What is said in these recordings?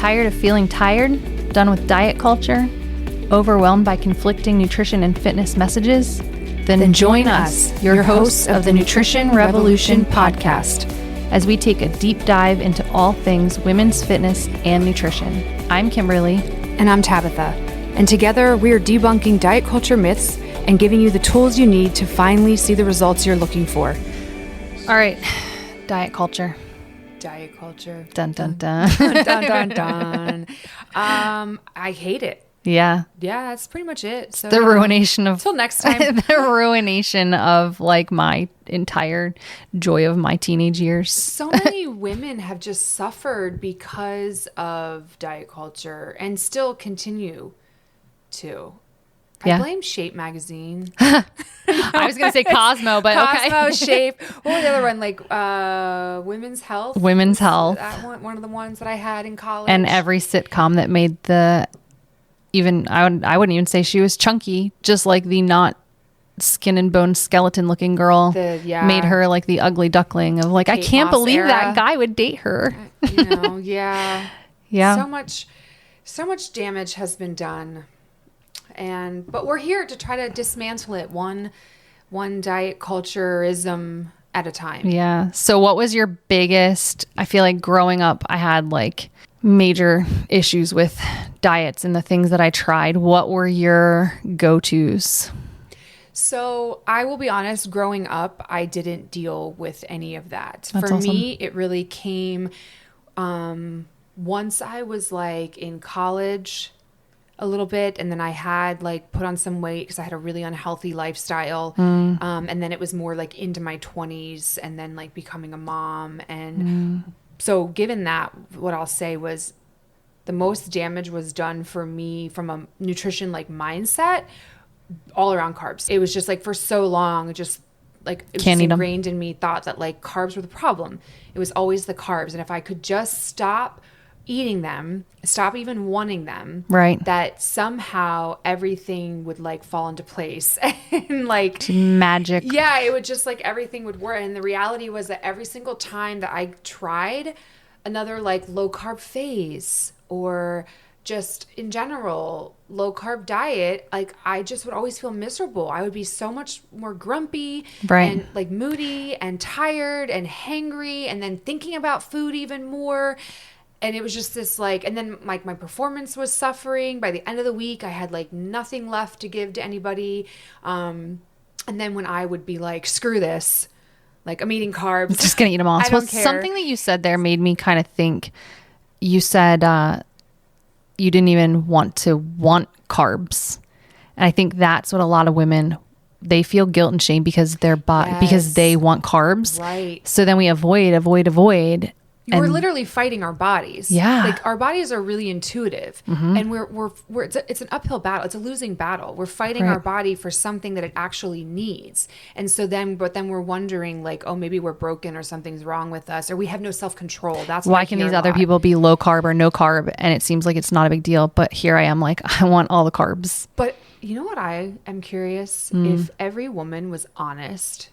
Tired of feeling tired? Done with diet culture? Overwhelmed by conflicting nutrition and fitness messages? Then join us, your hosts of the Nutrition Revolution podcast, as we take a deep dive into all things women's fitness and nutrition. I'm Kimberly. And I'm Tabitha. And together we are debunking diet culture myths and giving you the tools you need to finally see the results you're looking for. All right, diet culture. Diet culture. Dun, dun, dun. Dun, dun, dun. I hate it. Yeah. Yeah, that's pretty much it. So The ruination of... Till next time. The ruination of like my entire joy of my teenage years. So many women have just suffered because of diet culture and still continue to. Yeah. I blame Shape magazine. I was going to say Cosmo, but Cosmo, okay. Shape. What was the other one? Like Women's Health. Women's Health. That one of the ones that I had in college. And every sitcom that made the... Even I wouldn't even say she was chunky, just like the not skin and bone skeleton looking girl made her like the ugly duckling of like, Kate I can't Moss believe era. That guy would date her. Yeah. So much damage has been done. But we're here to try to dismantle it one diet cultureism at a time. Yeah. So what was your biggest, I feel like growing up, I had like major issues with diets and the things that I tried. What were your go-tos? So I will be honest, growing up, I didn't deal with any of that. That's For awesome. me, it really came once I was like in college a little bit, and then I had like put on some weight because I had a really unhealthy lifestyle. And then it was more like into my 20s and then like becoming a mom. And so given that, what I'll say was the most damage was done for me from a nutrition like mindset all around carbs. It was just like for so long, just like it was just ingrained in me, thought that like carbs were the problem. It was always the carbs. And if I could just stop eating them, stop even wanting them, right, that somehow everything would like fall into place and like magic. Yeah, it would just like everything would work. And the reality was that every single time that I tried another like low carb phase or just in general low carb diet, like I just would always feel miserable. I would be so much more grumpy, right, and like moody and tired and hangry, and then thinking about food even more. And it was just this like, and then like my performance was suffering. By the end of the week, I had like nothing left to give to anybody. And then when I would be like, screw this, like I'm eating carbs. Just going to eat them all. I don't care. Something that you said there made me kind of think. You said you didn't even want carbs. And I think that's what a lot of women, they feel guilt and shame because their body, because they want carbs. Right. So then we avoid. We're literally fighting our bodies. Yeah. Like our bodies are really intuitive, and we're it's an uphill battle. It's a losing battle. We're fighting our body for something that it actually needs. And so then we're wondering like, oh, maybe we're broken or something's wrong with us or we have no self-control. That's why can these other people be low carb or no carb? And it seems like it's not a big deal, but here I am like, I want all the carbs. But you know what? I am curious if every woman was honest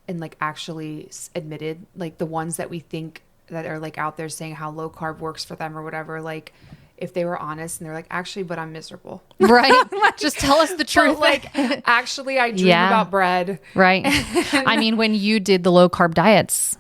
and like actually admitted, like the ones that we think that are like out there saying how low carb works for them or whatever, like if they were honest and they're like, actually, but I'm miserable. Right. Like, just tell us the truth. Like, actually, I dream about bread. Right. I mean, when you did the low carb diets,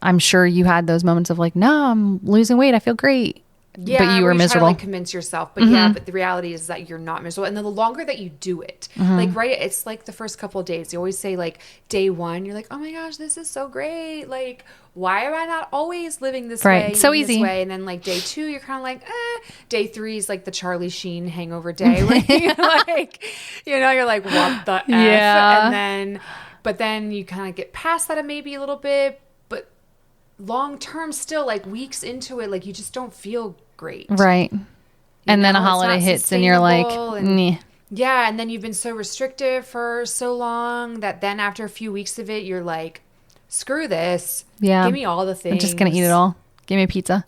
I'm sure you had those moments of like, no, I'm losing weight. I feel great. Yeah, but you were miserable. Try to like convince yourself, but but the reality is that you're not miserable. And then the longer that you do it, like it's like the first couple of days. You always say like day one, you're like, oh my gosh, this is so great. Like, why am I not always living this way? So easy. This way? And then like day two, you're kind of like, Day three is like the Charlie Sheen hangover day, where you're like, you're like, what the F? Yeah. But then you kind of get past that maybe a little bit. Long term still like weeks into it, like you just don't feel great, right? And then a holiday hits and you're like yeah, and then you've been so restrictive for so long that then after a few weeks of it you're like, screw this, give me all the things, I'm just gonna eat it all, give me a pizza.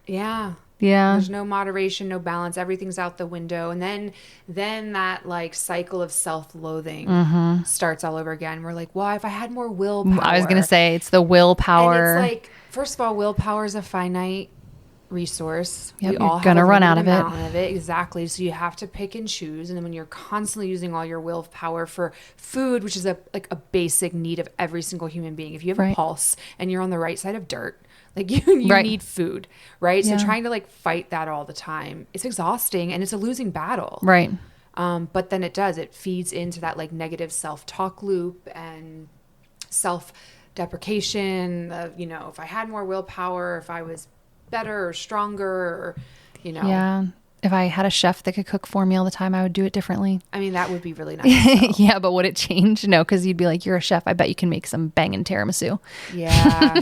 Yeah. There's no moderation, no balance. Everything's out the window. And then that like cycle of self-loathing starts all over again. We're like, well, if I had more willpower. I was going to say it's the willpower. And it's like, first of all, willpower is a finite resource. Yep, We you're all have gonna a run out limited of it. amount of it. Exactly. So you have to pick and choose. And then when you're constantly using all your willpower for food, which is a basic need of every single human being. If you have a Right. pulse and you're on the right side of dirt, like you Right. need food, right? Yeah. So trying to like fight that all the time, it's exhausting and it's a losing battle. Right. But then it feeds into that like negative self-talk loop and self-deprecation of, if I had more willpower, if I was better or stronger, or, Yeah. If I had a chef that could cook for me all the time, I would do it differently. I mean, that would be really nice. though. Yeah, but would it change? No, because you'd be like, you're a chef. I bet you can make some banging tiramisu. Yeah.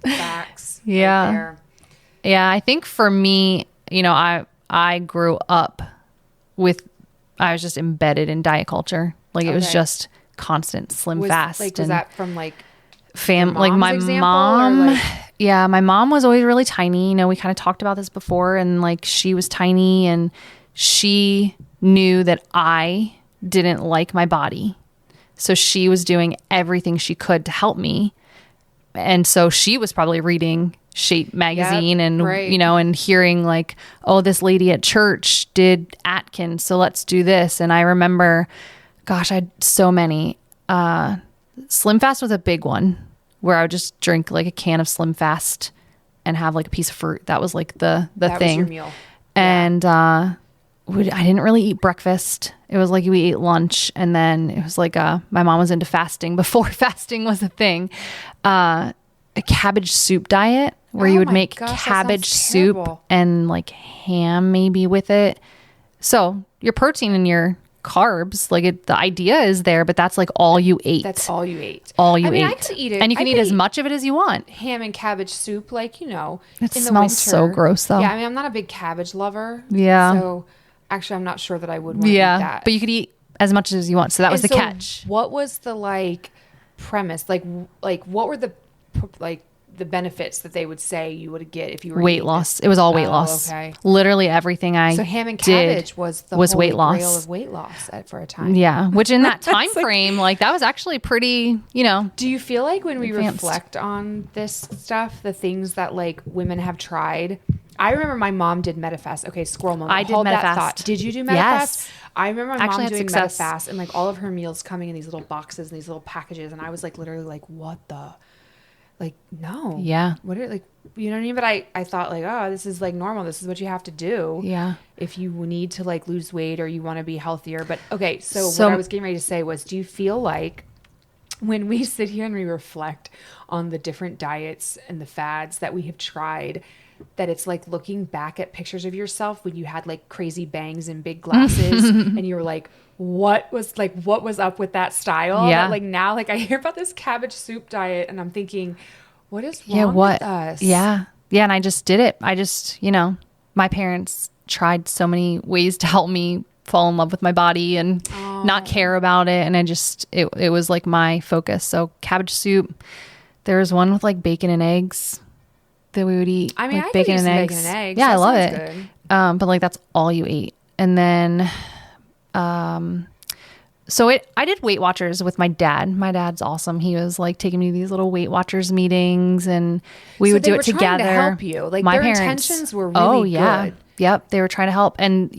Facts. Yeah. Right there. Yeah, I think for me, I grew up I was just embedded in diet culture. Like it was Okay. just constant slim fast. Was and that from like like my mom's example, or, mom, like- yeah, my mom was always really tiny. We kind of talked about this before, and like she was tiny and she knew that I didn't like my body. So she was doing everything she could to help me. And so she was probably reading Shape magazine and, right. and hearing like, oh, this lady at church did Atkins, so let's do this. And I remember, gosh, I had so many. Slim Fast was a big one where I would just drink like a can of Slim Fast and have like a piece of fruit. That was like the that thing. was your meal. And I didn't really eat breakfast. It was like we ate lunch, and then it was like my mom was into fasting before fasting was a thing. A cabbage soup diet where you would my make gosh, that cabbage sounds soup terrible. and like ham maybe with it. So your protein and your carbs, like the idea is there, but that's like all you ate. That's all you ate. all you I mean, ate. I could eat it. And you can I eat could as much of it as you want. ham and cabbage soup, like, It in the smells so winter. gross, though. Yeah, I mean, I'm not a big cabbage lover. Yeah. So actually, I'm not sure that I would want to eat Yeah. that. But you could eat as much as you want. So that was And the so catch. What was the like premise? Like what were the benefits that they would say you would get if you were Weight eating loss. this? It was all weight Oh, loss. okay. Literally everything I So ham and did cabbage was the was holy weight loss. grail of weight loss for a time. Yeah, which in that time frame, like that was actually pretty, Do you feel like when we Advanced. reflect on this stuff, the things that like women have tried? I remember my mom did MetaFast. Okay, squirrel moment. I did Hold that MetaFast. thought. Did you do MetaFast? Yes. I remember my Actually mom had doing success. MetaFast and like all of her meals coming in these little boxes and these little packages, and I was like literally like, what the? Like, no. Yeah. What are like, you know what I mean? But I thought like, oh, this is like normal. This is what you have to do. Yeah. If you need to like lose weight or you want to be healthier. But okay, so So- what I was getting ready to say was, do you feel like when we sit here and we reflect on the different diets and the fads that we have tried, that it's like looking back at pictures of yourself when you had like crazy bangs and big glasses and you were like, what was up with that style? Yeah. That, like now, like I hear about this cabbage soup diet and I'm thinking, what is wrong Yeah, with us? Yeah. Yeah, and I just did it. I just, my parents tried so many ways to help me fall in love with my body and not care about it. And it was like my focus. So cabbage soup, there was one with like bacon and eggs that we would eat. I mean, like I could bacon eat and some eggs. bacon and eggs. Yeah, I That love sounds it. good. But like that's all you ate. And then so I did Weight Watchers with my dad. My dad's awesome. He was like taking me to these little Weight Watchers meetings, and we So would they do were it trying together. to help you. Like their intentions were really good. Yep, they were trying to help, and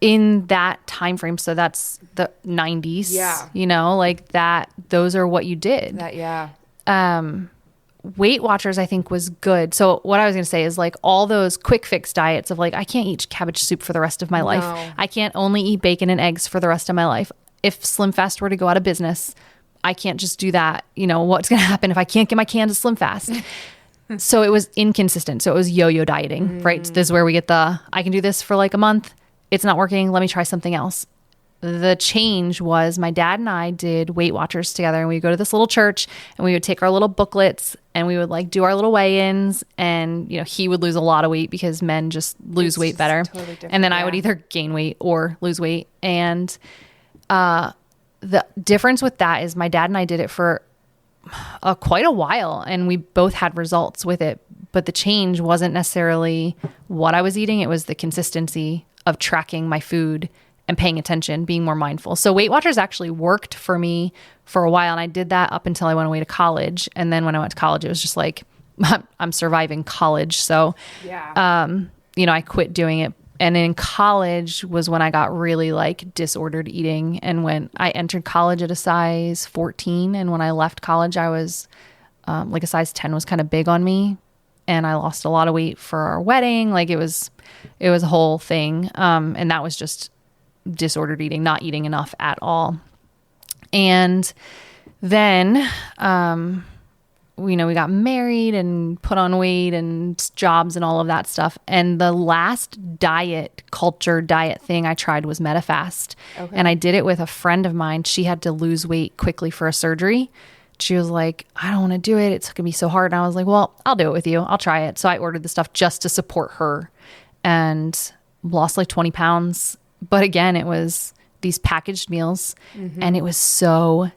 in that time frame. So that's the 90s. Yeah. Like that. Those are what you did. That yeah. Weight Watchers, I think, was good. So what I was going to say is like all those quick fix diets of like, I can't eat cabbage soup for the rest of my life. I can't only eat bacon and eggs for the rest of my life. If Slim Fast were to go out of business, I can't just do that. What's going to happen if I can't get my cans of Slim Fast? So it was inconsistent. So it was yo-yo dieting, right? So this is where we get I can do this for like a month. It's not working. Let me try something else. The change was my dad and I did Weight Watchers together, and we would go to this little church and we would take our little booklets and we would like do our little weigh-ins, and he would lose a lot of weight because men just lose weight better. Totally different, and then I would yeah. either gain weight or lose weight. And the difference with that is my dad and I did it for quite a while, and we both had results with it. But the change wasn't necessarily what I was eating. It was the consistency of tracking my food and paying attention, being more mindful. So Weight Watchers actually worked for me for a while. And I did that up until I went away to college. And then when I went to college, it was just like, I'm surviving college. So, I quit doing it. And in college was when I got really like disordered eating. And when I entered college at a size 14, and when I left college, I was like a size 10 was kind of big on me, and I lost a lot of weight for our wedding. Like it was a whole thing. And that was just disordered eating, not eating enough at all. And then, we got married and put on weight and jobs and all of that stuff. And the last diet thing I tried was MetaFast. Okay. And I did it with a friend of mine. She had to lose weight quickly for a surgery. She was like, I don't want to do it. It's going to be so hard. And I was like, well, I'll do it with you. I'll try it. So I ordered the stuff just to support her and lost like 20 pounds. But again, it was these packaged meals, and it was so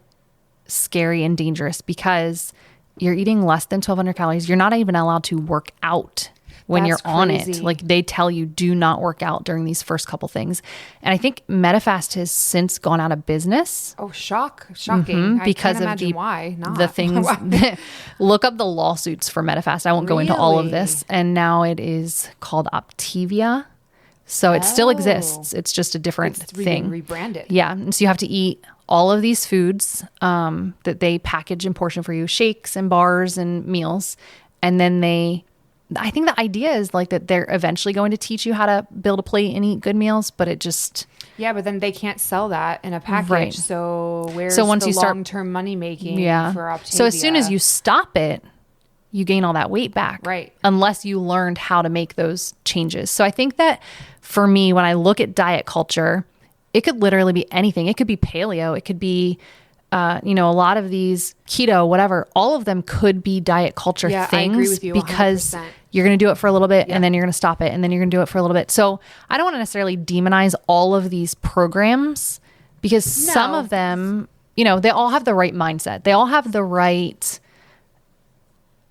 scary and dangerous because you're eating less than 1,200 calories. You're not even allowed to work out when you're on it. Like they tell you, do not work out during these first couple things. And I think MetaFast has since gone out of business. Oh, shocking. Because of the things. Look up the lawsuits for MetaFast. I won't go into all of this. And now it is called Optavia. So it still exists. It's just a different thing. Rebranded. Yeah. And so you have to eat all of these foods that they package and portion for you, shakes and bars and meals. And then I think the idea is like that they're eventually going to teach you how to build a plate and eat good meals, but it just... Yeah, but then they can't sell that in a package. Right. So where's once the you start, long-term money making for Optavia? So as soon as you stop it, you gain all that weight back. Right. Unless you learned how to make those changes. So I think that for me, when I look at diet culture, it could literally be anything. It could be paleo. It could be, a lot of these keto, whatever, all of them could be diet culture things. I agree with you 100%. Because you're going to do it for a little bit and then you're going to stop it and then you're going to do it for a little bit. So I don't want to necessarily demonize all of these programs because some of them, they all have the right mindset. They all have the right...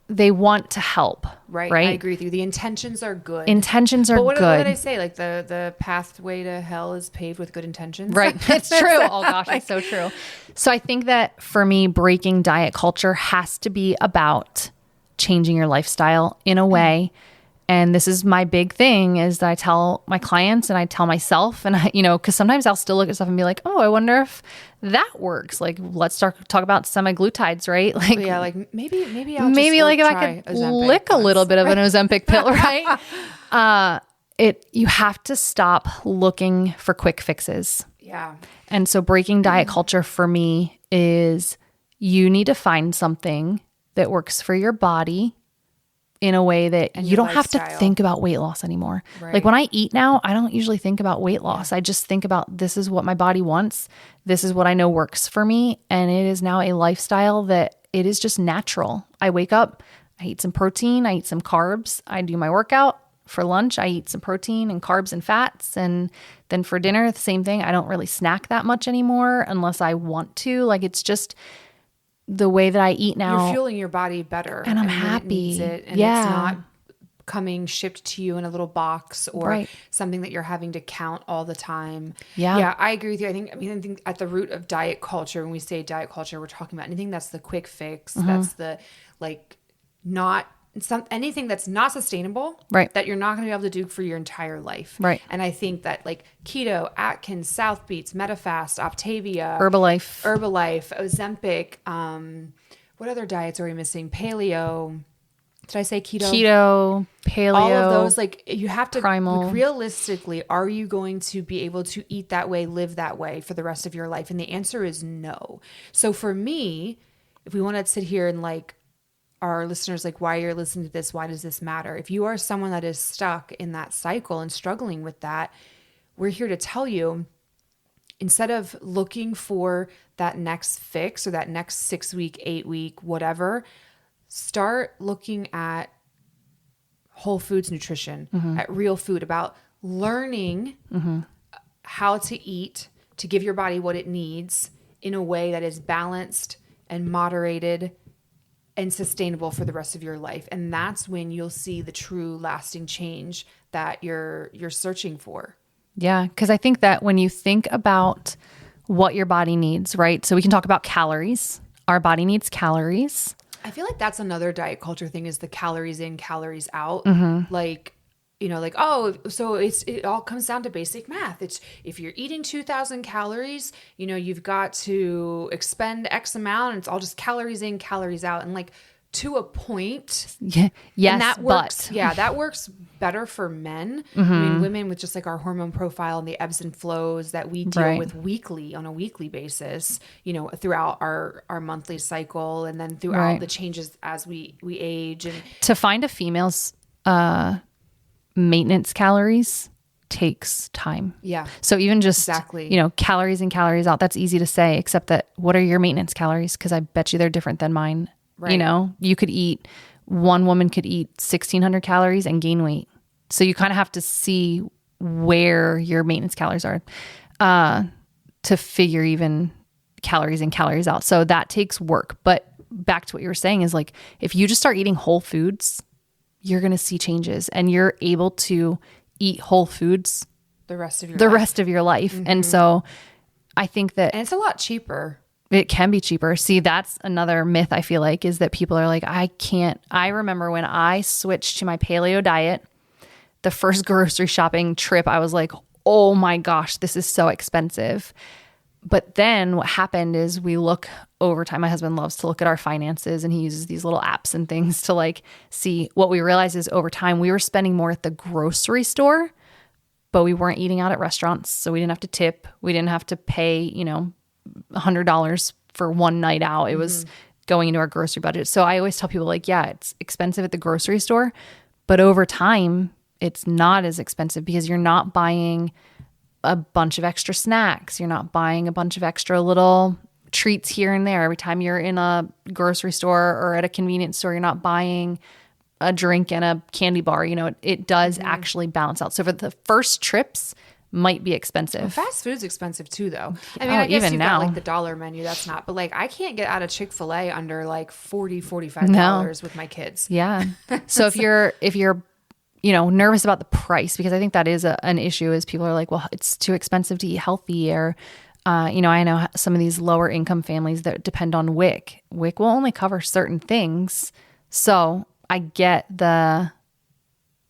They want to help. Right. I agree with you. The intentions are good. But what did I say? Like the pathway to hell is paved with good intentions. Right. It's true. Oh gosh, it's so true. So I think that for me, breaking diet culture has to be about changing your lifestyle in a way. And this is my big thing is that I tell my clients and I tell myself and because sometimes I'll still look at stuff and be like, oh, I wonder if that works. Like, let's talk about semaglutides, right? Like, yeah, like maybe if I could lick a little bit of an Ozempic pill, right? You have to stop looking for quick fixes. Yeah. And so breaking diet culture for me is you need to find something that works for your body in a way that and you don't have to think about weight loss anymore. Right. Like when I eat now, I don't usually think about weight loss. I just think about this is what my body wants. This is what I know works for me. And it is now a lifestyle that it is just natural. I wake up, I eat some protein, I eat some carbs, I do my workout. For lunch, I eat some protein and carbs and fats. And then for dinner, the same thing. I don't really snack that much anymore unless I want to. Like it's just... the way that I eat now. You're fueling your body better. And I'm happy. It needs it, and it's not coming shipped to you in a little box or something that you're having to count all the time. Yeah. Yeah, I agree with you. I think at the root of diet culture, when we say diet culture, we're talking about anything that's the quick fix. That's the anything that's not sustainable, right? That you're not going to be able to do for your entire life, right? And I think that like keto, Atkins, South Beats, MetaFast, Optavia, Herbalife, Ozempic. What other diets are we missing? Paleo. Did I say keto? Keto, paleo. All of those, like you have to. Primal. Realistically, are you going to be able to eat that way, live that way for the rest of your life? And the answer is no. So for me, if we want to sit here and like. Our listeners, like, why you're listening to this, why does this matter? If you are someone that is stuck in that cycle and struggling with that, we're here to tell you, instead of looking for that next fix or that next 6 week, 8 week, whatever, start looking at whole foods nutrition, at real food, about learning how to eat to give your body what it needs in a way that is balanced and moderated and sustainable for the rest of your life. And that's when you'll see the true lasting change that you're searching for. Yeah. Because I think that when you think about what your body needs, right? So we can talk about calories. Our body needs calories. I feel like that's another diet culture thing, is the calories in, calories out. Like, you know, like, oh, so it all comes down to basic math. It's, if you're eating 2,000 calories, you know, you've got to expend X amount, and it's all just calories in, calories out. And like, to a point. Yes, and that works. but. Yeah, that works better for men. I mean, women with just like our hormone profile and the ebbs and flows that we deal with weekly, on a weekly basis, you know, throughout our monthly cycle, and then throughout the changes as we age. And to find a female's maintenance calories takes time. Yeah. So even just, you know, calories in, calories out, that's easy to say, except that what are your maintenance calories? Because I bet you they're different than mine. Right. You know, one woman could eat 1,600 calories and gain weight. So you kind of have to see where your maintenance calories are to figure even calories in, calories out. So that takes work. But back to what you were saying is like, if you just start eating whole foods, you're going to see changes, and you're able to eat whole foods the rest of your life. And so I think that, and it's a lot cheaper. It can be cheaper. See, that's another myth I feel like, is that people are like, I remember when I switched to my paleo diet, the first grocery shopping trip, I was like, oh my gosh, this is so expensive. But then what happened is we look over time. My husband loves to look at our finances, and he uses these little apps and things to like see. What we realized is over time we were spending more at the grocery store, but we weren't eating out at restaurants. So we didn't have to tip. We didn't have to pay, you know, $100 for one night out. It was going into our grocery budget. So I always tell people like, yeah, it's expensive at the grocery store, but over time it's not as expensive because you're not buying a bunch of extra snacks. You're not buying a bunch of extra little treats here and there. Every time you're in a grocery store or at a convenience store, you're not buying a drink and a candy bar. You know, it does actually balance out. So for the first trips, might be expensive. Well, fast food's expensive too, though. I mean, I guess even you've got like the dollar menu. That's not, but like I can't get out of Chick-fil-A under like $45 with my kids. Yeah. So if you're, you know, nervous about the price, because I think that is an issue, is people are like, well, it's too expensive to eat healthy, or, you know, I know some of these lower income families that depend on WIC. WIC will only cover certain things. So I get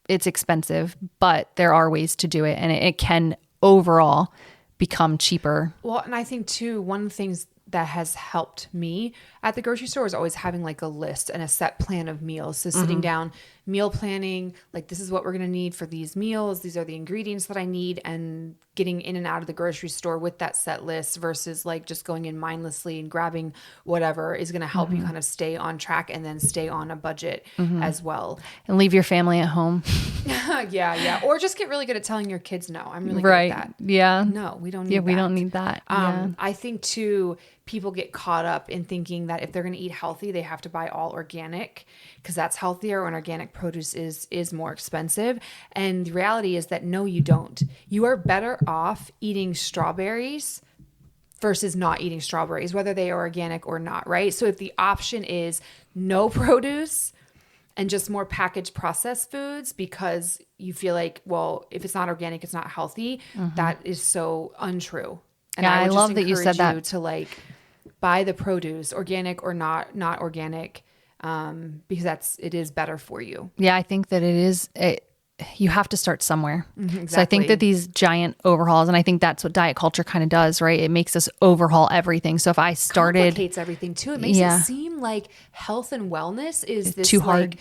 it's expensive, but there are ways to do it, and it can overall become cheaper. Well, and I think too, one of the things that has helped me at the grocery store is always having like a list and a set plan of meals. So sitting down, meal planning, like this is what we're going to need for these meals. These are the ingredients that I need, and getting in and out of the grocery store with that set list versus like just going in mindlessly and grabbing whatever is going to help you kind of stay on track and then stay on a budget as well. And leave your family at home. Yeah. Or just get really good at telling your kids no. I'm really good at that. Yeah. No, we don't need that. We don't need that. I think too, people get caught up in thinking that if they're going to eat healthy, they have to buy all organic because that's healthier, and organic produce is more expensive. And the reality is that no, you don't. You are better off eating strawberries versus not eating strawberries, whether they are organic or not, right? So if the option is no produce and just more packaged processed foods because you feel like, well, if it's not organic, it's not healthy, that is so untrue. And yeah, I would love just that you said that. to like buy the produce, organic or not organic, because it is better for you. Yeah, I think that you have to start somewhere. Exactly. So I think that these giant overhauls, and I think that's what diet culture kind of does, right? It makes us overhaul everything. So if I started, complicates everything too. It makes it seem like health and wellness is this too hard.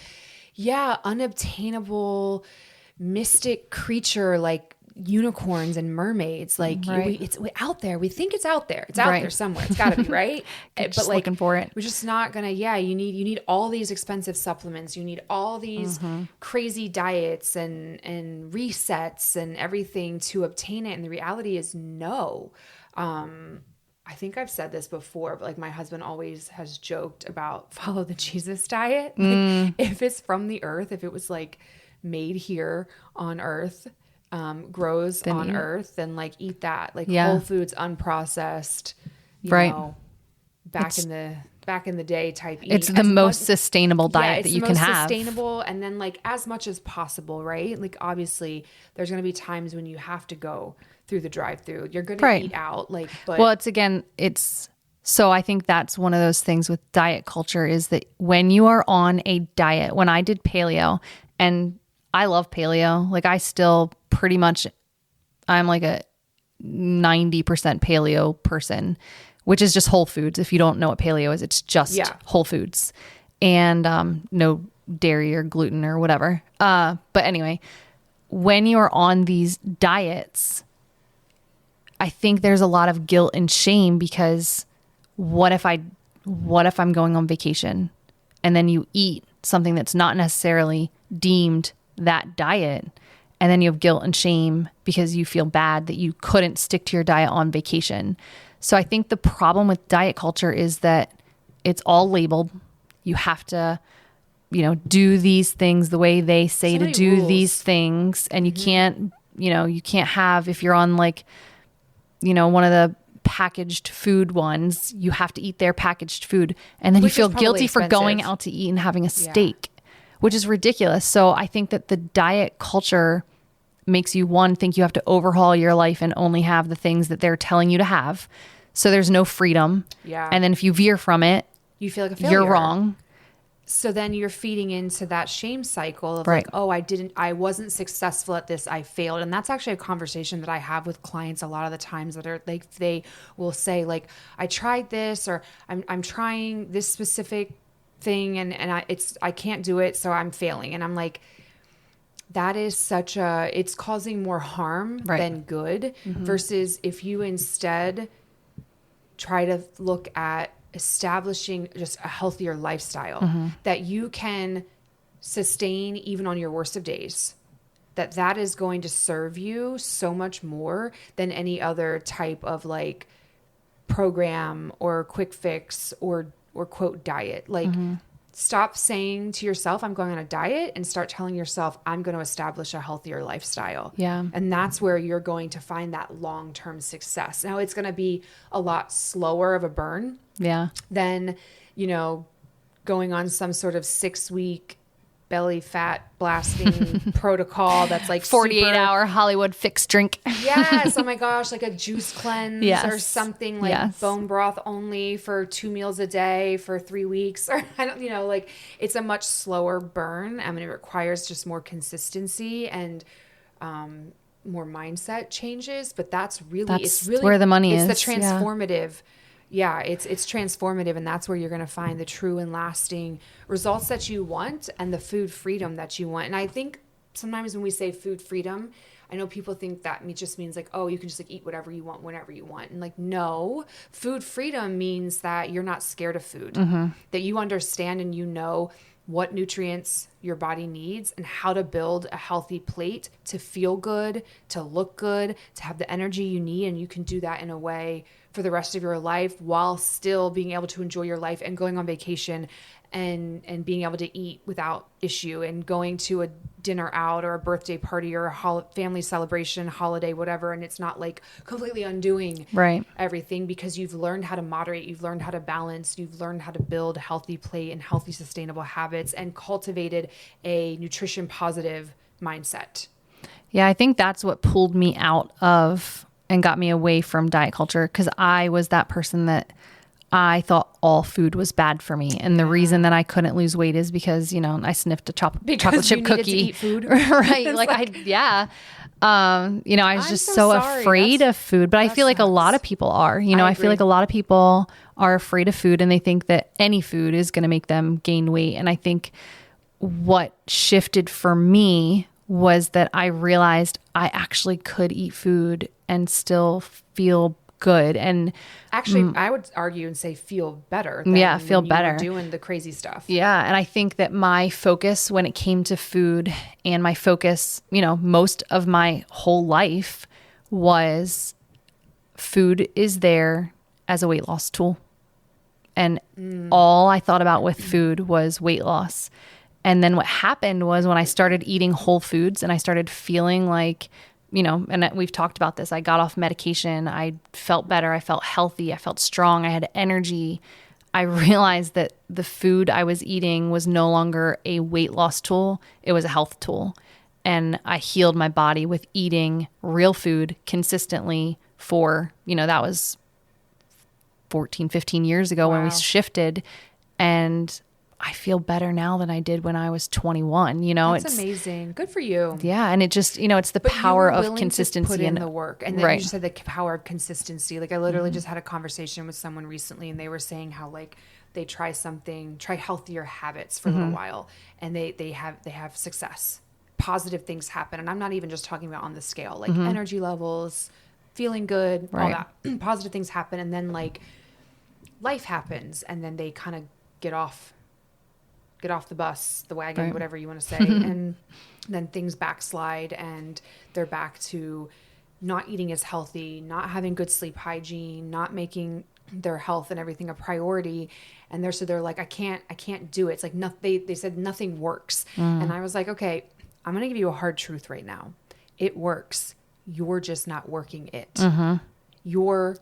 Unobtainable mystic creature like unicorns and mermaids. Like it's out there. We think it's out there. It's out there somewhere. It's got to be right. But like looking for it, we're just not gonna. Yeah, you need all these expensive supplements. You need all these crazy diets and resets and everything to obtain it. And the reality is no. I think I've said this before, but like my husband always has joked about follow the Jesus diet. Like, if it's from the earth, if it was like made here on earth, grows then on earth, then like eat that, like whole foods, unprocessed, you know, back in the day type eat. It's the most sustainable diet that you can have. Sustainable, and then like as much as possible, right? Like obviously there's going to be times when you have to go through the drive-through. You're going to eat out, like, but well, it's So I think that's one of those things with diet culture is that when you are on a diet, when I did paleo, and I love paleo, like I still pretty much, I'm like a 90% paleo person, which is just whole foods. If you don't know what paleo is, it's just whole foods and no dairy or gluten or whatever. But anyway, when you are on these diets, I think there's a lot of guilt and shame because what if I'm going on vacation and then you eat something that's not necessarily deemed that diet, and then you have guilt and shame because you feel bad that you couldn't stick to your diet on vacation. So I think the problem with diet culture is that it's all labeled. You have to, do these things the way they say so to do rules. These things. And you can't, you can't have, if you're on like, one of the packaged food ones, you have to eat their packaged food. And then you feel guilty for going out to eat and having a steak, which is ridiculous. So I think that the diet culture makes you, one, think you have to overhaul your life and only have the things that they're telling you to have. So there's no freedom. Yeah. And then if you veer from it, you feel like a failure. You're wrong. So then you're feeding into that shame cycle of like, oh, I wasn't successful at this. I failed. And that's actually a conversation that I have with clients a lot of the times that are like, they will say like, I tried this, or I'm trying this specific thing and I can't do it. So I'm failing. And I'm like, that is it's causing more harm than good versus if you instead try to look at establishing just a healthier lifestyle that you can sustain even on your worst of days, that is going to serve you so much more than any other type of like program or quick fix or quote diet. Like stop saying to yourself, I'm going on a diet, and start telling yourself, I'm going to establish a healthier lifestyle. Yeah. And that's where you're going to find that long-term success. Now it's going to be a lot slower of a burn. Yeah. Than, going on some sort of 6-week belly fat blasting protocol that's like 48-hour Hollywood fixed drink. Yes. Oh my gosh. Like a juice cleanse or something like bone broth only for 2 meals a day for 3 weeks. Or I don't, like it's a much slower burn. I mean, it requires just more consistency and more mindset changes, but that's really where the money is. It's the transformative. Yeah, it's transformative, and that's where you're going to find the true and lasting results that you want and the food freedom that you want. And I think sometimes when we say food freedom, I know people think that just means like, oh, you can just like eat whatever you want, whenever you want. And like, no, food freedom means that you're not scared of food, that you understand and you know what nutrients your body needs and how to build a healthy plate to feel good, to look good, to have the energy you need. And you can do that in a way for the rest of your life while still being able to enjoy your life and going on vacation and being able to eat without issue and going to a dinner out or a birthday party or a family celebration, holiday, whatever. And it's not like completely undoing everything because you've learned how to moderate, you've learned how to balance, you've learned how to build a healthy plate and healthy, sustainable habits and cultivated a nutrition positive mindset. Yeah, I think that's what pulled me out of and got me away from diet culture, because I was that person that I thought all food was bad for me. And the reason that I couldn't lose weight is because, I sniffed a chocolate chip cookie. To eat food. Right. I was just so afraid of food, but I feel like a lot of people are, I feel like a lot of people are afraid of food and they think that any food is going to make them gain weight. And I think what shifted for me was that I realized I actually could eat food and still feel good. And actually, I would argue and say feel better. Feel better. Doing the crazy stuff. Yeah. And I think that my focus when it came to food and my focus, most of my whole life was food is there as a weight loss tool. And all I thought about with food was weight loss. And then what happened was when I started eating whole foods and I started feeling like, and we've talked about this, I got off medication, I felt better, I felt healthy, I felt strong, I had energy. I realized that the food I was eating was no longer a weight loss tool, it was a health tool. And I healed my body with eating real food consistently for, that was 14, 15 years ago when we Wow. shifted. And I feel better now than I did when I was 21. You know, That's amazing. Good for you. Yeah. And it just, you know, it's the But you power were of willing consistency to put in and the work. And then right. you just said the power of consistency. Like I literally just had a conversation with someone recently and they were saying how like they try healthier habits for a little while and they have success. Positive things happen. And I'm not even just talking about on the scale, like energy levels, feeling good, all Right. that. Positive things happen. And then like life happens and then they kind of get off the bus, the wagon, Right. whatever you want to say. And then things backslide and they're back to not eating as healthy, not having good sleep hygiene, not making their health and everything a priority. And they're like, I can't do it. It's like, they said nothing works. And I was like, okay, I'm going to give you a hard truth right now. It works. You're just not working it. You're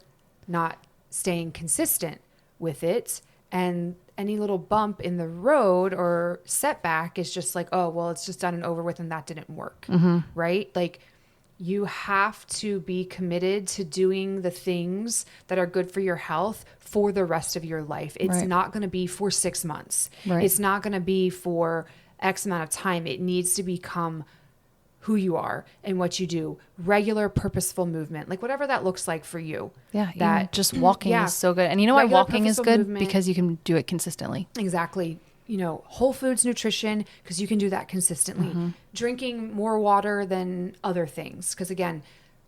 not staying consistent with it. And any little bump in the road or setback is just like, oh, well, it's just done and over with and that didn't work. Right? Like you have to be committed to doing the things that are good for your health for the rest of your life. It's Right. not going to be for 6 months. Right. It's not going to be for X amount of time. It needs to become who you are and what you do. Regular, purposeful movement, like whatever that looks like for you. Yeah. That just walking yeah. is so good. And you know why Regular, walking is purposeful good? movement. Because you can do it consistently. Exactly. You know, whole foods nutrition, because you can do that consistently. Drinking more water than other things. Because again,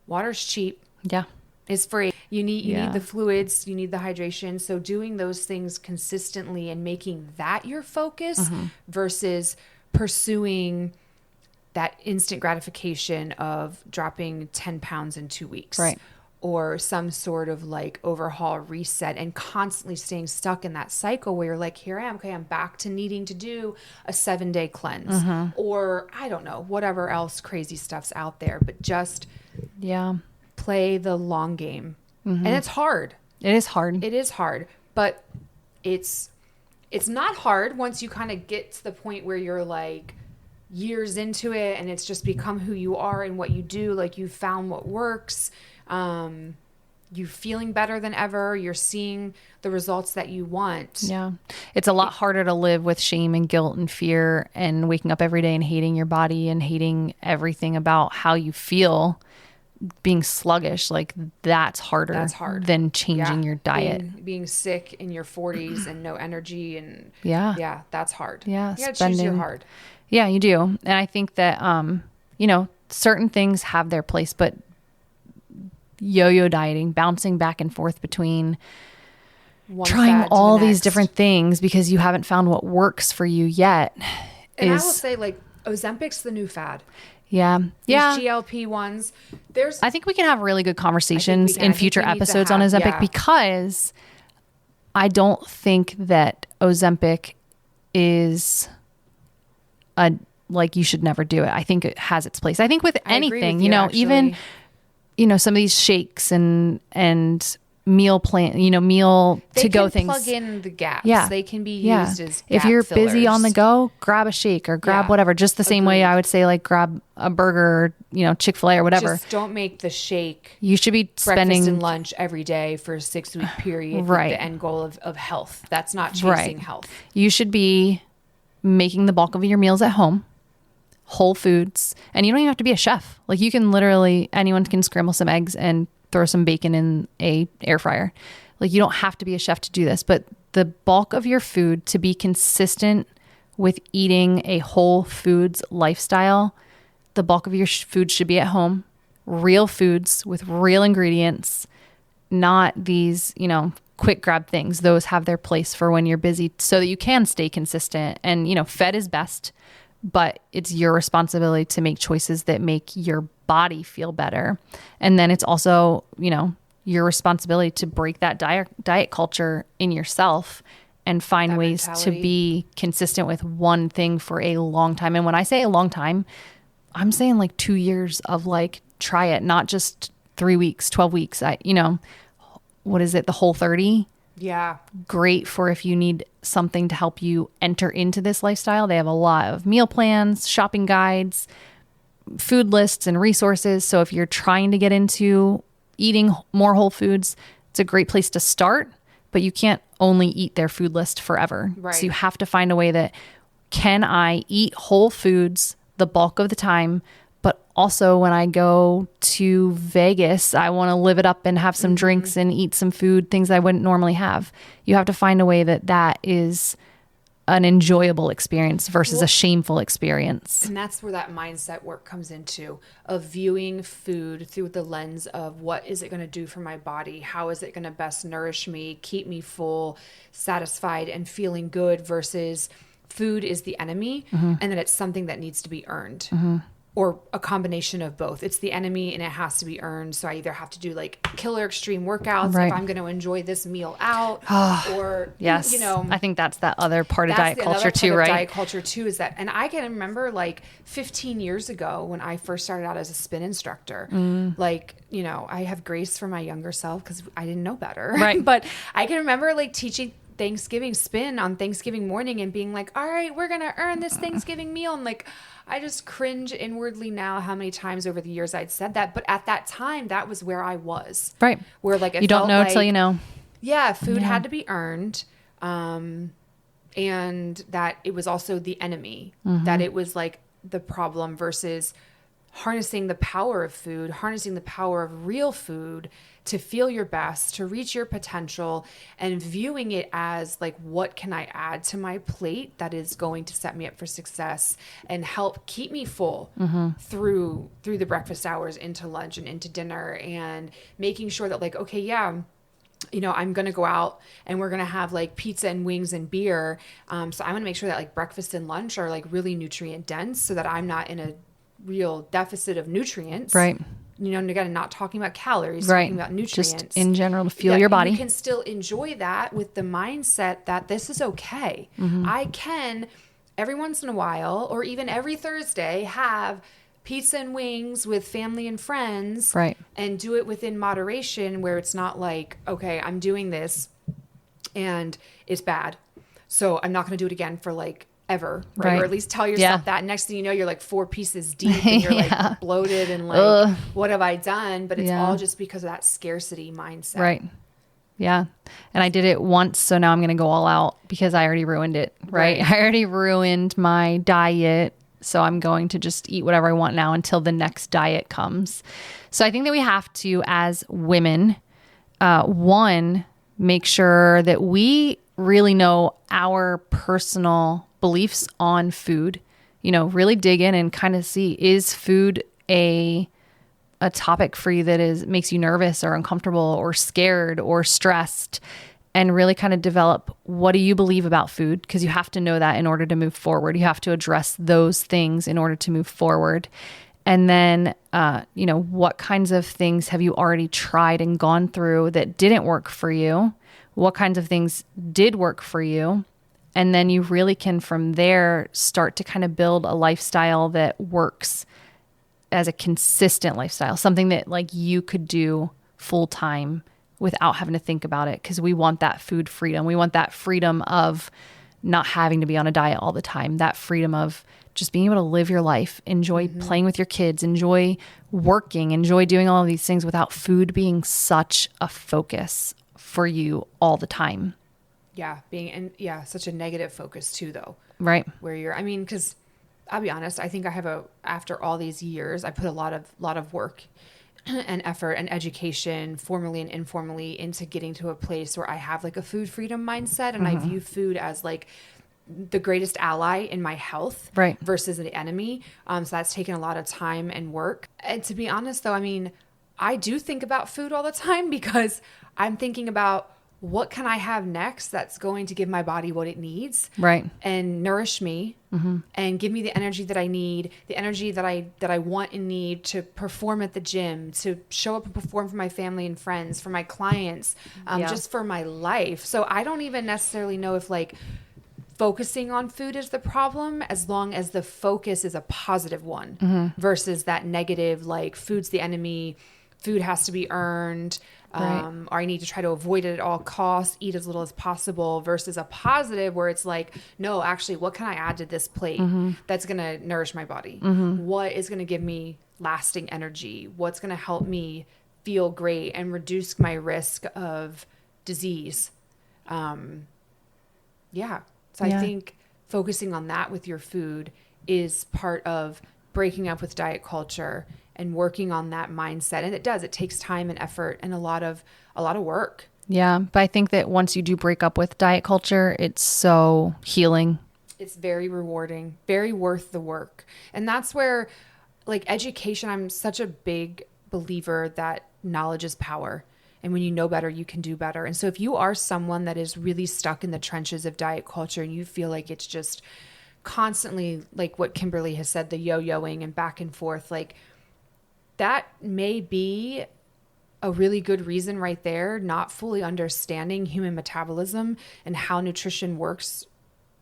water's cheap. Yeah. It's free. You need Yeah. the fluids, you need the hydration. So doing those things consistently and making that your focus versus pursuing that instant gratification of dropping 10 pounds in 2 weeks. Right. Or some sort of like overhaul reset and constantly staying stuck in that cycle where you're like, here I am. Okay, I'm back to needing to do a 7-day cleanse or I don't know, whatever else crazy stuff's out there, but just Yeah. play the long game. And it's hard. It is hard. It is hard, but it's not hard once you kind of get to the point where you're like years into it and it's just become who you are and what you do. Like you found what works. You feeling better than ever. You're seeing the results that you want. Yeah. It's a lot harder to live with shame and guilt and fear and waking up every day and hating your body and hating everything about how you feel, being sluggish. Like that's harder. That's hard. Than changing your diet. Being sick in your 40s and no energy and Yeah. that's hard. Yeah. You gotta choose your hard. Yeah, you do. And I think that, you know, certain things have their place, but yo-yo dieting, bouncing back and forth between One trying fad to all the these next. different things because you haven't found what works for you yet And I will is, say like Ozempic's the new fad. yeah. These Yeah. GLP ones. There's I think we can have really good conversations I can. in I think future we need to episodes on have- Ozempic yeah. because I don't think that Ozempic is like you should never do it. I think it has its place. I think with I agree anything, with you know, actually. even, you know, some of these shakes and meal plan, you know, meal they to go can things. plug in the gaps. Yeah. They can be Yeah. used as If gap you're busy on the fillers. go, grab a shake or grab Yeah. whatever. Just the same way Agreed. I would say like grab a burger, or, you know, Chick-fil-A or whatever. Just don't make the shake You should be breakfast spending and lunch every day for a 6-week period Right. with the end goal of health. That's not chasing Right. health. You should be making the bulk of your meals at home, whole foods, and you don't even have to be a chef. Like you can literally, anyone can scramble some eggs and throw some bacon in a air fryer. Like you don't have to be a chef to do this, but the bulk of your food to be consistent with eating a whole foods lifestyle, the bulk of your food should be at home, real foods with real ingredients, not these, you know, quick grab things. Those have their place for when you're busy so that you can stay consistent. And, you know, fed is best, but it's your responsibility to make choices that make your body feel better. And then it's also, you know, your responsibility to break that diet culture in yourself and find That ways mentality. to be consistent with one thing for a long time. And when I say a long time, I'm saying like 2 years of like, try it, not just 3 weeks, 12 weeks. You know, what is it? The Whole30. Yeah. Great for if you need something to help you enter into this lifestyle. They have a lot of meal plans, shopping guides, food lists, and resources. So if you're trying to get into eating more whole foods, it's a great place to start. but you can't only eat their food list forever. Right. So you have to find a way that, can I eat whole foods the bulk of the time, but also when I go to Vegas, I want to live it up and have some drinks and eat some food, things I wouldn't normally have. You have to find a way that that is an enjoyable experience versus a shameful experience. And that's where that mindset work comes into, of viewing food through the lens of what is it going to do for my body? How is it going to best nourish me, keep me full, satisfied, and feeling good, versus food is the enemy, and that it's something that needs to be earned. Or a combination of both. It's the enemy and it has to be earned. So I either have to do like killer extreme workouts if I'm going to enjoy this meal out, or, Yes. you know, I think that's that other part of diet culture too, right? Diet culture too is that, and I can remember like 15 years ago when I first started out as a spin instructor, like, you know, I have grace for my younger self because I didn't know better. Right. But I can remember like teaching Thanksgiving spin on Thanksgiving morning and being like, all right, we're going to earn this Thanksgiving meal. And like, I just cringe inwardly now how many times over the years I'd said that. But at that time, that was where I was. Right. Where like, you don't know like, till you know. Yeah. Food had to be earned. And that it was also the enemy, that it was like the problem, versus harnessing the power of food, harnessing the power of real food to feel your best, to reach your potential, and viewing it as like, what can I add to my plate that is going to set me up for success and help keep me full through the breakfast hours into lunch and into dinner, and making sure that like, okay, yeah, you know, I'm going to go out and we're going to have like pizza and wings and beer. So I'm going to make sure that like breakfast and lunch are like really nutrient dense, so that I'm not in a real deficit of nutrients. Right. You know, and again, not talking about calories, Right. talking about nutrients. Just in general to fuel your body. You can still enjoy that with the mindset that this is okay. I can, every once in a while, or even every Thursday, have pizza and wings with family and friends. Right. And do it within moderation, where it's not like, okay, I'm doing this and it's bad, so I'm not going to do it again for like ever, right? Or at least tell yourself that. Next thing you know, you're like 4 pieces deep and you're like bloated and like, what have I done? But it's all just because of that scarcity mindset. Right. Yeah. And I did it once, so now I'm going to go all out because I already ruined it, right? I already ruined my diet, so I'm going to just eat whatever I want now until the next diet comes. So I think that we have to, as women, one, make sure that we really know our personal beliefs on food, you know, really dig in and kind of see, is food a topic for you that makes you nervous or uncomfortable or scared or stressed, and really kind of develop, what do you believe about food? Because you have to know that in order to move forward. You have to address those things in order to move forward. And then, you know, what kinds of things have you already tried and gone through that didn't work for you? What kinds of things did work for you? And then you really can, from there, start to kind of build a lifestyle that works as a consistent lifestyle, something that like you could do full time without having to think about it. Because we want that food freedom. We want that freedom of not having to be on a diet all the time, that freedom of just being able to live your life, enjoy playing with your kids, enjoy working, enjoy doing all of these things without food being such a focus for you all the time. Yeah. Such a negative focus too, though. Right. Where you're, I mean, because I'll be honest, I think after all these years, I put a lot of work and effort and education, formally and informally, into getting to a place where I have like a food freedom mindset, and I view food as like the greatest ally in my health, right, versus the enemy. So that's taken a lot of time and work. And to be honest, though, I mean, I do think about food all the time, because I'm thinking about, what can I have next that's going to give my body what it needs, right, and nourish me, and give me the energy that I need, the energy that I want and need to perform at the gym, to show up and perform for my family and friends, for my clients, just for my life. So I don't even necessarily know if like focusing on food is the problem, as long as the focus is a positive one, versus that negative, like food's the enemy, food has to be earned, or I need to try to avoid it at all costs, eat as little as possible, versus a positive where it's like, no, actually, what can I add to this plate that's going to nourish my body? What is going to give me lasting energy? What's going to help me feel great and reduce my risk of disease? Yeah. So I think focusing on that with your food is part of breaking up with diet culture and working on that mindset. And it takes time and effort and a lot of work. Yeah. But I think that once you do break up with diet culture, it's so healing. It's very rewarding, very worth the work. And that's where, like, education, I'm such a big believer that knowledge is power. And when you know better, you can do better. And so if you are someone that is really stuck in the trenches of diet culture and you feel like it's just constantly, like what Kimberly has said, the yo-yoing and back and forth, like, that may be a really good reason right there, not fully understanding human metabolism and how nutrition works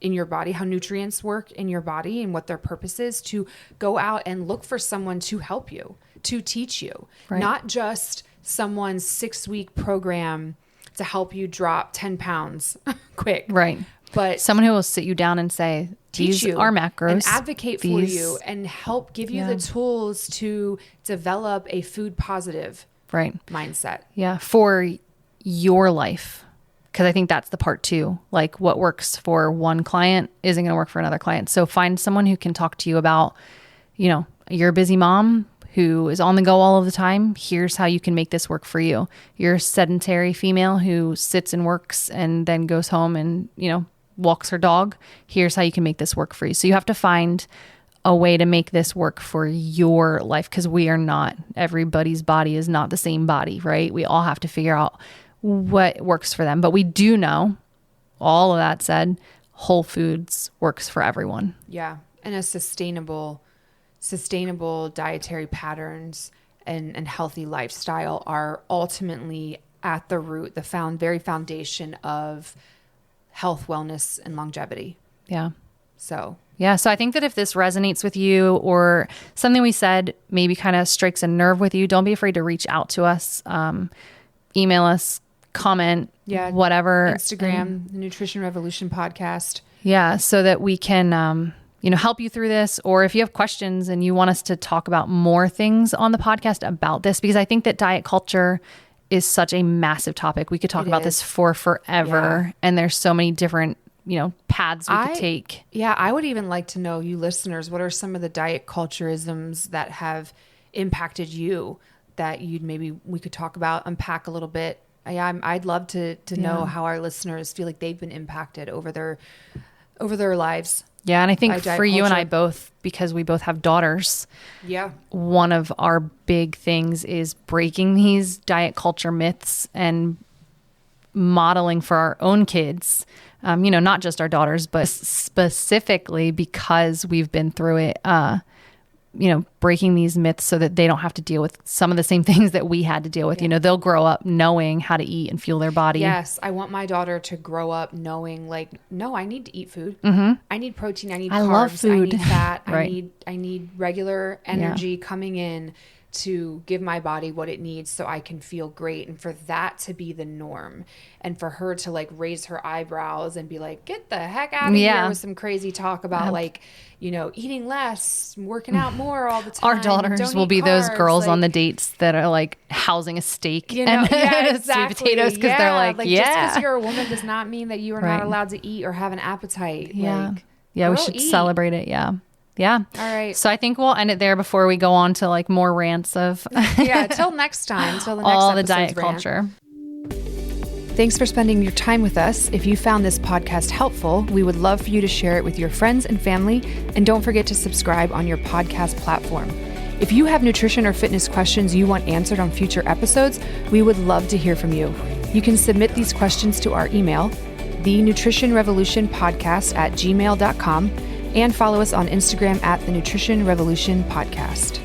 in your body, how nutrients work in your body and what their purpose is, to go out and look for someone to help you, to teach you, not just someone's 6-week program to help you drop 10 pounds quick. Right. But someone who will sit you down and say, these are macros. And advocate for you and help give you the tools to develop a food positive mindset. Yeah. For your life. Because I think that's the part too. Like, what works for one client isn't going to work for another client. So find someone who can talk to you about, you're a busy mom who is on the go all of the time. Here's how you can make this work for you. You're a sedentary female who sits and works and then goes home and, walks her dog. Here's how you can make this work for you. So you have to find a way to make this work for your life, because everybody's body is not the same body, right? We all have to figure out what works for them. But we do know, all of that said, whole foods works for everyone. Yeah. And a sustainable dietary patterns and healthy lifestyle are ultimately at the root, the very foundation of health, wellness, and longevity. Yeah. So I think that if this resonates with you, or something we said maybe kind of strikes a nerve with you, don't be afraid to reach out to us. Email us, comment, whatever. Instagram, the Nutrition Revolution Podcast. Yeah, so that we can help you through this. Or if you have questions and you want us to talk about more things on the podcast about this, because I think that diet culture is such a massive topic. We could talk about this for forever. And there's so many different, paths we could take. Yeah, I would even like to know, you listeners, what are some of the diet culturisms that have impacted you that we could talk about, unpack a little bit. I'd love to know how our listeners feel like they've been impacted over their lives. Yeah. And I think for you and I both, because we both have daughters. Yeah. One of our big things is breaking these diet culture myths and modeling for our own kids, not just our daughters, but specifically because we've been through it, breaking these myths so that they don't have to deal with some of the same things that we had to deal with. They'll grow up knowing how to eat and fuel their body. Yes. I want my daughter to grow up knowing, like, no, I need to eat food. Mm-hmm. I need protein. I need carbs. I love food. I need fat. Right. I need regular energy coming in to give my body what it needs so I can feel great. And for that to be the norm, and for her to, like, raise her eyebrows and be like, get the heck out of here with some crazy talk about eating less, working out more all the time. Our daughters will be those girls on the dates that are like housing a steak and sweet potatoes because they're like, just because you're a woman does not mean that you are not allowed to eat or have an appetite. We should celebrate it. Yeah. All right. So I think we'll end it there before we go on to, like, more rants of till next time. Till the next all the diet culture. Thanks for spending your time with us. If you found this podcast helpful, we would love for you to share it with your friends and family. And don't forget to subscribe on your podcast platform. If you have nutrition or fitness questions you want answered on future episodes, we would love to hear from you. You can submit these questions to our email, thenutritionrevolutionpodcast@gmail.com, and follow us on Instagram @thenutritionrevolutionpodcast.